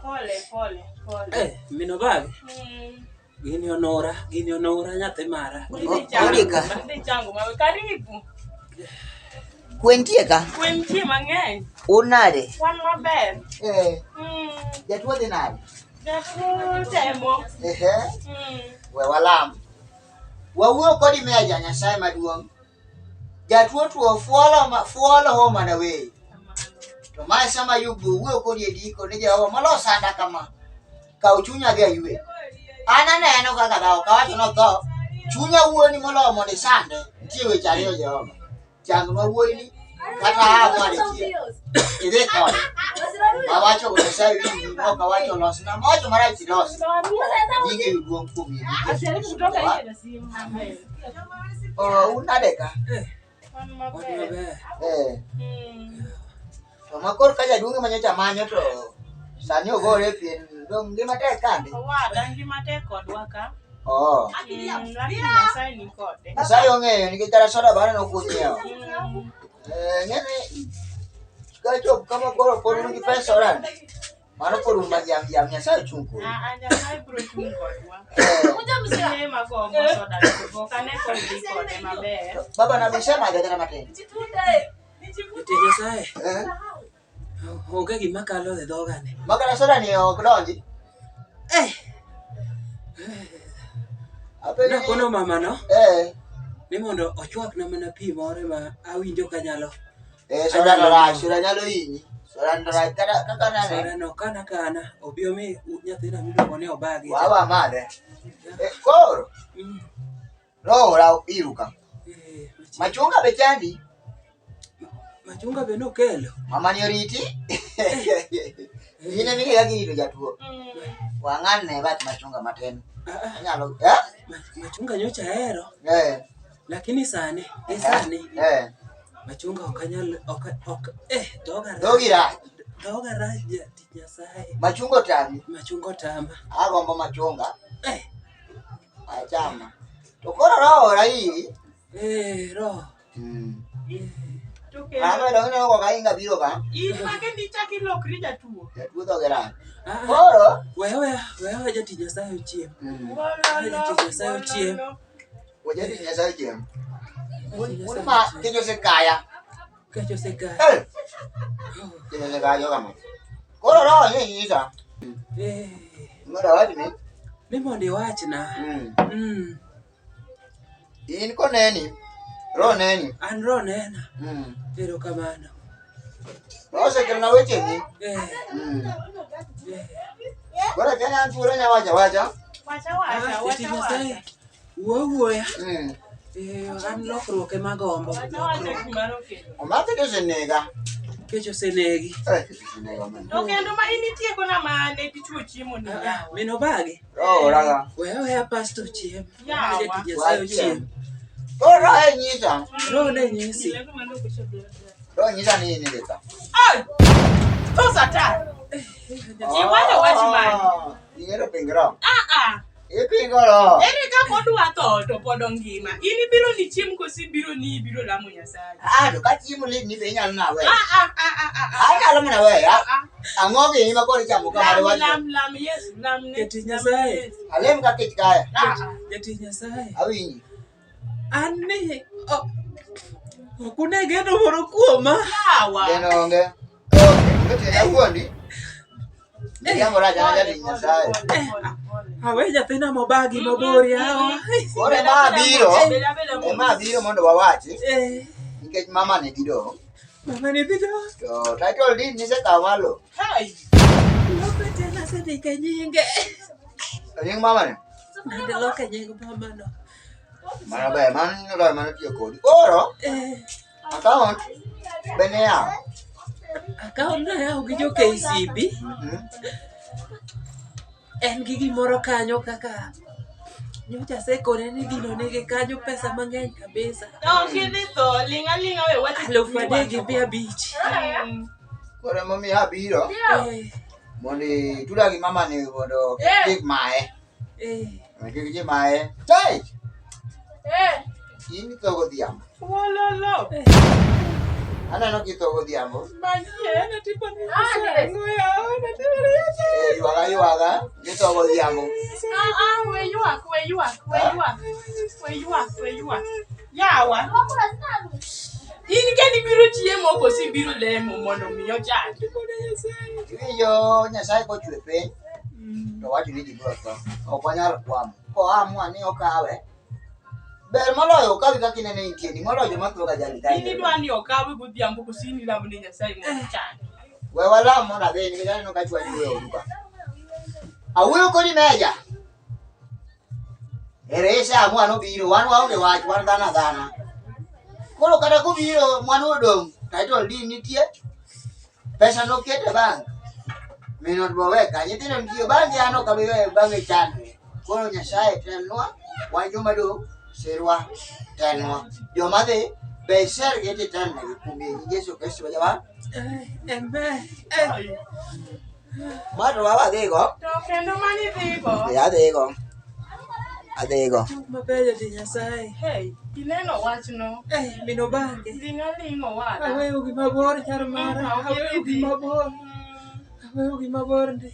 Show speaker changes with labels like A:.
A: Pole.
B: Mino bag. Gini onora nyathi mara.
A: Ndi changu mawe karibu.
C: Kwentie ka?
A: Kwentie mang'eny.
C: Unade?
A: Wan maber.
C: Jatuo dhi nade?
A: Jatuo temo.
C: We walam. Wawuo kodi meja Nyasaye maduong'. Jatuo tuo fuolo homa na we. To mae sama yubu wuo kodi ediko ne Jehova maloso anda kama. Kau chunya ge yue. Ana neno kaka dawo kawacho no tho. Chunya wuoni molo mondo sande. Nitie weche ariyo Jehova. Chang ma wuoni kata amane tie. Ide kode. Kawacho ko Nyasaye winji no kawacho losna mocho marach los. Nyinge yuduong kuom yi. Unade ka? To makor ka jaduong' manyocha manyo to sani ogore pien dong ngima tek kande.
A: Owada ngima tek kodwa ka.
C: Nyasaye ong'eyo nikech kata soda bana nokunyiewo. Ng'ene ka chop kama koro pod nigi pesa orani. Mano pod un majam Nyasaye chung kodu.
A: Nyasaye biro chung kodwa.
C: Baba na bisema jadara matin.
B: Ite Nyasaye. Onge gima kalo e dhogane.
C: Makana soda ni ok donji.
B: Na kono mama no. Ni mondo ochwakna mana pi moro ma awinjo kanyalo.
C: Soda nyalo hinyi. Soda ndara kaka nane.
B: Soda no kana obio mi nyathina miluongo ni Obagi.
C: Wawa madhe. Koro. Roho la iruka. Machunga be chandi.
B: Machunga be nokelo.
C: Mama ni oriti. Yine nige yagi ilo jatuo. Wang'ane bat machunga maten. Nyalo
B: machunga nyocha hero. Lakini sani machunga okanyal doga Nyasaye.
C: Machungo tami.
B: Machungo tama.
C: Agombo machunga. Achama. To koro roho ra hii.
B: Roho.
C: Mama dong ko kainga biro ka.
A: Make ndi chaki lokri jatuo.
C: Jatuo to gera. Koro
B: wewe jati Nyasaye ochiem. Jati Nyasaye ochiem.
C: Jati Nyasaye ochiem. Ma kejo se kaya.
B: Kejo se kaya.
C: Kejo se kaya kama. Koro roho ni isa. Ngoda wadi mi.
B: Mimo ndi wachna.
C: In ko neni. Roho neni.
B: An roho nena. Pero kamano.
C: Roho se kelna weche ni. Bora tena antura nya wacha.
A: Wacha.
B: Jati Nyasaye. Wuoya. An lokruok ema gombo.
C: Omate to senega.
B: Kecho senegi.
A: To kendo ma initie kona mane tichuo chiemo ni yawa.
B: Mino bagi.
C: Raga.
B: Wewe pastor chiem.
A: Yawa.
B: Jati Nyasaye ochiem.
C: Roho nyisa.
B: Roho ne nyisi.
C: Roho nyisa ni leta.
A: To sata. Iwacho wach mani.
C: Ingero pingro.
A: Ipingoro. Ere ka podwa to pod ngima. Ini biro ni chiem kosi biro ni biro lamo Nyasaye.
C: To ka chiemo ni be nyalo na we. Nyalo na we. Ang'o gi ma kodi chamo ka mare wach.
A: Lam Yesu, lam ne
B: Jati Nyasaye.
C: Alem ka kich kaya.
B: Jati Nyasaye.
C: Awinyi.
B: Ani okune geno moro kuoma.
A: Yawa.
C: Geno onge. Ngete ya wuondi. Ndiamo raja Jati Nyasaye.
B: Awe nyathina mobagi mabor yawa.
C: Ore ma biro mondo wawachi. Nikech mama ne dido.
B: Mama ne dido.
C: To title deed ni se kawalo.
B: Lope tena sedike nyinge.
C: Nying mama ne?
B: Nande loke nying mama no.
C: Mana be man tiyo kodi. Oro. Account bene ya.
B: Account na ya gi jo KCB. En gi gimoro kanyo kaka nyocha sekone ni gino nigi kanyo pesa mang'eny kabisa.
A: Kidhi to linga we wati.
B: 3,500.
C: Kore mami abiro. Mondi tuda gi mama ni mondo kik mae. Kik mae. Hey! Ini to godhiambo.
A: Wololo.
C: Aneno kitho godhiambo.
A: Mayiena tipo ni ngoya na
C: Yuaga kitho godhiambo.
A: we yuak. Yawa. In kendi biro chiemo kosi biro lemo mondo miyo jal.
C: Iwinjo Nyasaye kochwe piny to wacho ni ji biro tho. Ok wanyal kwamo. Koamua ni okawe. Ber moloyo okawi kaka inene intieni. Moloyo joma tho ga jali dai.
A: Ini dwani okawe godhiambo kosi ni lamne Nyasaye mondo chand.
C: We walam mondo adhi nikech aneno ka chwa juwe oduka. Awuoyo kodi meja. Eresa amua nobiro. Wan waonge wach. Wan dhana. Koro kata kubiro mwana odong. Title deed nitie. Pesa nokete bank. Minot boweka. Nyithindo nitie bank ano kabiwe bank chandre. Koro Nyasaye tenwa. Wan joma dong. Serwa tenwa. Joma dhi. Be ser gete tenwa. Kumbi Yesu Kristo jawa.
B: Amen.
C: Mato wawa dhigo.
A: To kendo mani dhigo.
C: Adhigo.
B: Mabeyo di Nyasaye.
A: Hey, ineno wachno.
B: Mino bange.
A: Lingo wada.
B: Aweyo gimabor char mara. Aweyo gimabor ndi.